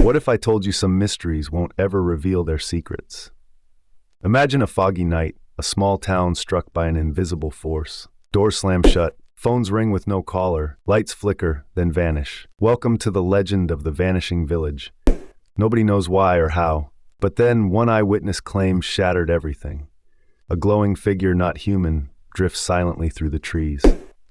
What if I told you some mysteries won't ever reveal their secrets? Imagine a foggy night, a small town struck by an invisible force. Doors slam shut, phones ring with no caller, lights flicker, then vanish. Welcome to the legend of the Vanishing Village. Nobody knows why or how, but then one eyewitness claim shattered everything. A glowing figure not human drifts silently through the trees.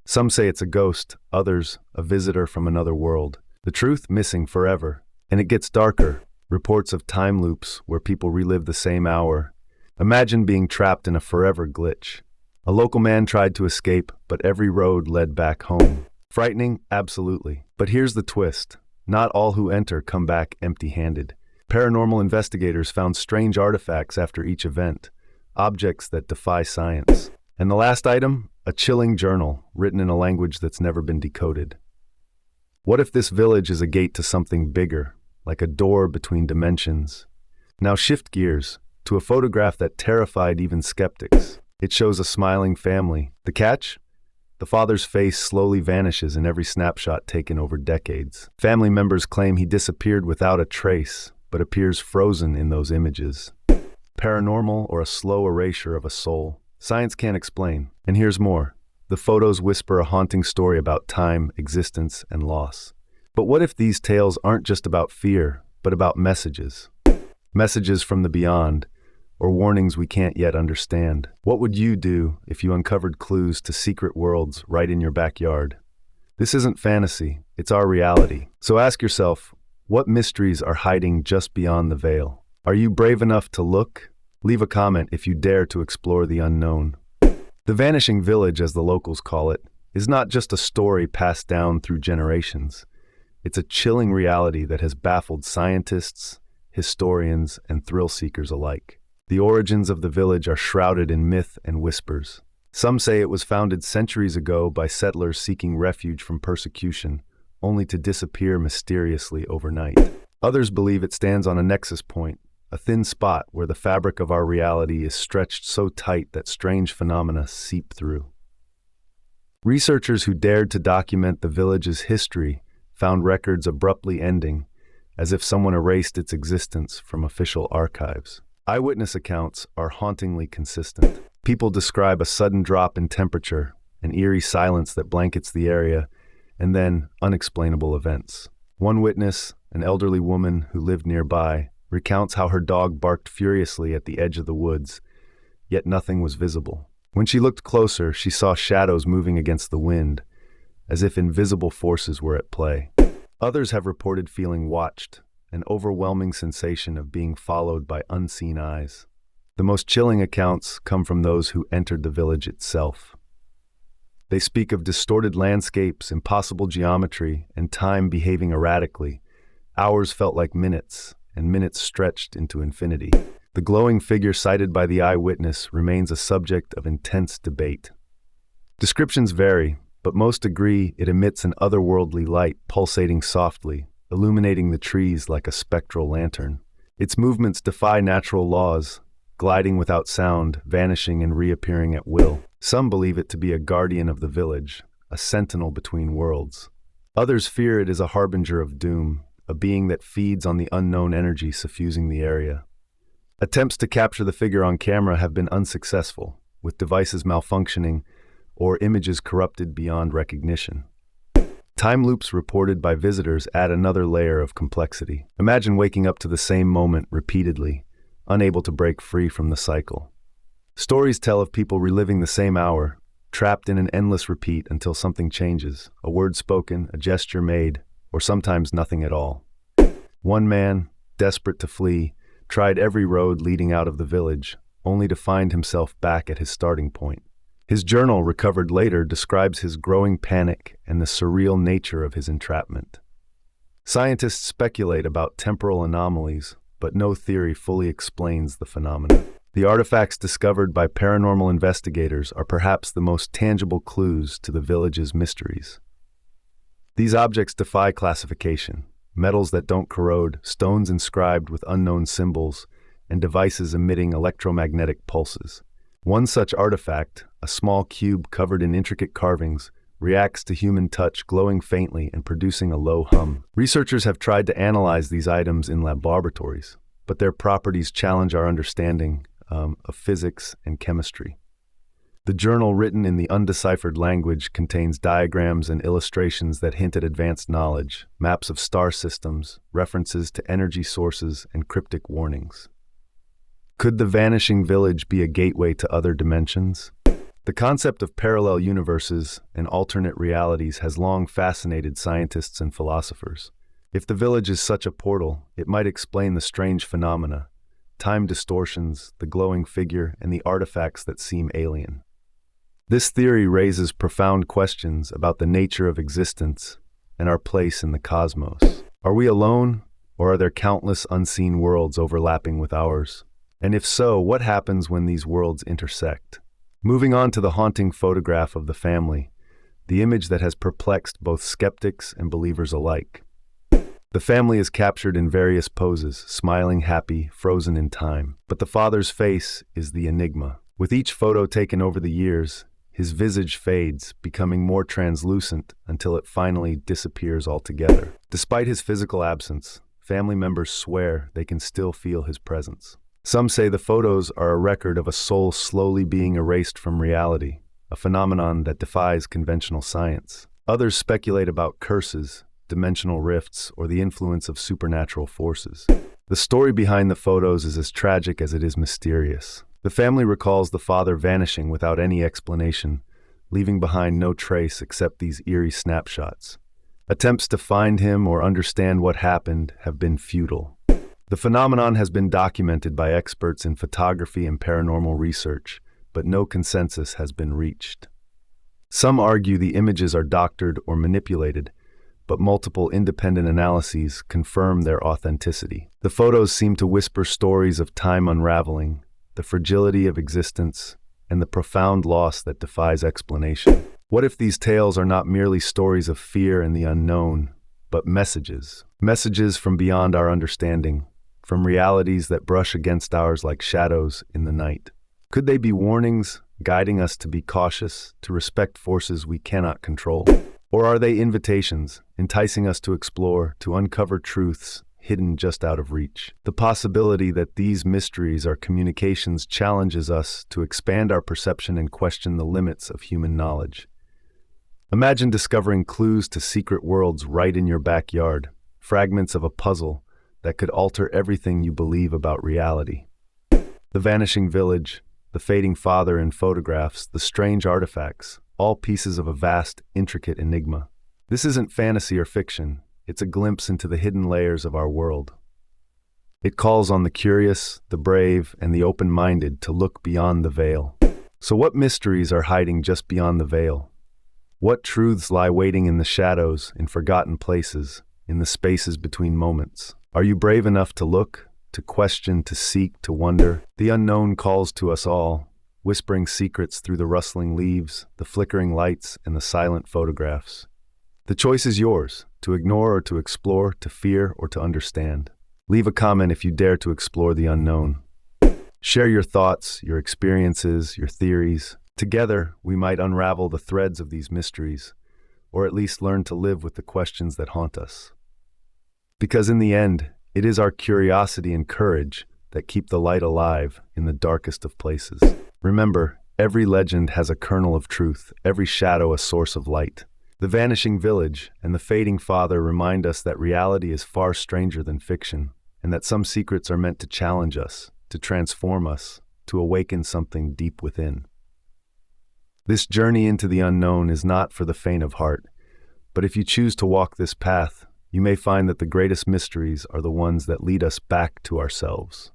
Some say it's a ghost, others a visitor from another world. The truth missing forever. And it gets darker. Reports of time loops where people relive the same hour. Imagine being trapped in a forever glitch. A local man tried to escape, but every road led back home. Frightening? Absolutely. But here's the twist. Not all who enter come back empty-handed. Paranormal investigators found strange artifacts after each event, objects that defy science. And the last item? A chilling journal, written in a language that's never been decoded. What if this village is a gate to something bigger, like a door between dimensions? Now shift gears to a photograph that terrified even skeptics. It shows a smiling family. The catch? The father's face slowly vanishes in every snapshot taken over decades. Family members claim he disappeared without a trace, but appears frozen in those images. Paranormal or a slow erasure of a soul? Science can't explain. And here's more. The photos whisper a haunting story about time, existence, and loss. But what if these tales aren't just about fear, but about messages? Messages from the beyond, or warnings we can't yet understand. What would you do if you uncovered clues to secret worlds right in your backyard? This isn't fantasy, it's our reality. So ask yourself, what mysteries are hiding just beyond the veil? Are you brave enough to look? Leave a comment if you dare to explore the unknown. The Vanishing Village, as the locals call it, is not just a story passed down through generations. It's a chilling reality that has baffled scientists, historians, and thrill-seekers alike. The origins of the village are shrouded in myth and whispers. Some say it was founded centuries ago by settlers seeking refuge from persecution, only to disappear mysteriously overnight. Others believe it stands on a nexus point, a thin spot where the fabric of our reality is stretched so tight that strange phenomena seep through. Researchers who dared to document the village's history found records abruptly ending, as if someone erased its existence from official archives. Eyewitness accounts are hauntingly consistent. People describe a sudden drop in temperature, an eerie silence that blankets the area, and then unexplainable events. One witness, an elderly woman who lived nearby, recounts how her dog barked furiously at the edge of the woods, yet nothing was visible. When she looked closer, she saw shadows moving against the wind, as if invisible forces were at play. Others have reported feeling watched, an overwhelming sensation of being followed by unseen eyes. The most chilling accounts come from those who entered the village itself. They speak of distorted landscapes, impossible geometry, and time behaving erratically. Hours felt like minutes, and minutes stretched into infinity. The glowing figure cited by the eyewitness remains a subject of intense debate. Descriptions vary, but most agree it emits an otherworldly light pulsating softly, illuminating the trees like a spectral lantern. Its movements defy natural laws, gliding without sound, vanishing and reappearing at will. Some believe it to be a guardian of the village, a sentinel between worlds. Others fear it is a harbinger of doom, a being that feeds on the unknown energy suffusing the area. Attempts to capture the figure on camera have been unsuccessful, with devices malfunctioning or images corrupted beyond recognition. Time loops reported by visitors add another layer of complexity. Imagine waking up to the same moment repeatedly, unable to break free from the cycle. Stories tell of people reliving the same hour, trapped in an endless repeat until something changes, a word spoken, a gesture made, or sometimes nothing at all. One man, desperate to flee, tried every road leading out of the village, only to find himself back at his starting point. His journal, recovered later, describes his growing panic and the surreal nature of his entrapment. Scientists speculate about temporal anomalies, but no theory fully explains the phenomenon. The artifacts discovered by paranormal investigators are perhaps the most tangible clues to the village's mysteries. These objects defy classification. Metals that don't corrode, stones inscribed with unknown symbols, and devices emitting electromagnetic pulses. One such artifact, a small cube covered in intricate carvings, reacts to human touch, glowing faintly and producing a low hum. Researchers have tried to analyze these items in laboratories, but their properties challenge our understanding of physics and chemistry. The journal, written in the undeciphered language, contains diagrams and illustrations that hint at advanced knowledge, maps of star systems, references to energy sources, and cryptic warnings. Could the Vanishing Village be a gateway to other dimensions? The concept of parallel universes and alternate realities has long fascinated scientists and philosophers. If the village is such a portal, it might explain the strange phenomena, time distortions, the glowing figure, and the artifacts that seem alien. This theory raises profound questions about the nature of existence and our place in the cosmos. Are we alone, or are there countless unseen worlds overlapping with ours? And if so, what happens when these worlds intersect? Moving on to the haunting photograph of the family, the image that has perplexed both skeptics and believers alike. The family is captured in various poses, smiling, happy, frozen in time. But the father's face is the enigma. With each photo taken over the years, his visage fades, becoming more translucent until it finally disappears altogether. Despite his physical absence, family members swear they can still feel his presence. Some say the photos are a record of a soul slowly being erased from reality, a phenomenon that defies conventional science. Others speculate about curses, dimensional rifts, or the influence of supernatural forces. The story behind the photos is as tragic as it is mysterious. The family recalls the father vanishing without any explanation, leaving behind no trace except these eerie snapshots. Attempts to find him or understand what happened have been futile. The phenomenon has been documented by experts in photography and paranormal research, but no consensus has been reached. Some argue the images are doctored or manipulated, but multiple independent analyses confirm their authenticity. The photos seem to whisper stories of time unraveling, the fragility of existence, and the profound loss that defies explanation. What if these tales are not merely stories of fear and the unknown, but messages? Messages from beyond our understanding, from realities that brush against ours like shadows in the night. Could they be warnings, guiding us to be cautious, to respect forces we cannot control? Or are they invitations, enticing us to explore, to uncover truths hidden just out of reach? The possibility that these mysteries are communications challenges us to expand our perception and question the limits of human knowledge. Imagine discovering clues to secret worlds right in your backyard, fragments of a puzzle that could alter everything you believe about reality. The Vanishing Village, the fading father in photographs, the strange artifacts, all pieces of a vast, intricate enigma. This isn't fantasy or fiction, it's a glimpse into the hidden layers of our world. It calls on the curious, the brave, and the open-minded to look beyond the veil. So what mysteries are hiding just beyond the veil? What truths lie waiting in the shadows, in forgotten places, in the spaces between moments? Are you brave enough to look, to question, to seek, to wonder? The unknown calls to us all, whispering secrets through the rustling leaves, the flickering lights, and the silent photographs. The choice is yours, to ignore or to explore, to fear or to understand. Leave a comment if you dare to explore the unknown. Share your thoughts, your experiences, your theories. Together, we might unravel the threads of these mysteries, or at least learn to live with the questions that haunt us. Because in the end, it is our curiosity and courage that keep the light alive in the darkest of places. Remember, every legend has a kernel of truth, every shadow a source of light. The Vanishing Village and the fading father remind us that reality is far stranger than fiction, and that some secrets are meant to challenge us, to transform us, to awaken something deep within. This journey into the unknown is not for the faint of heart, but if you choose to walk this path, you may find that the greatest mysteries are the ones that lead us back to ourselves.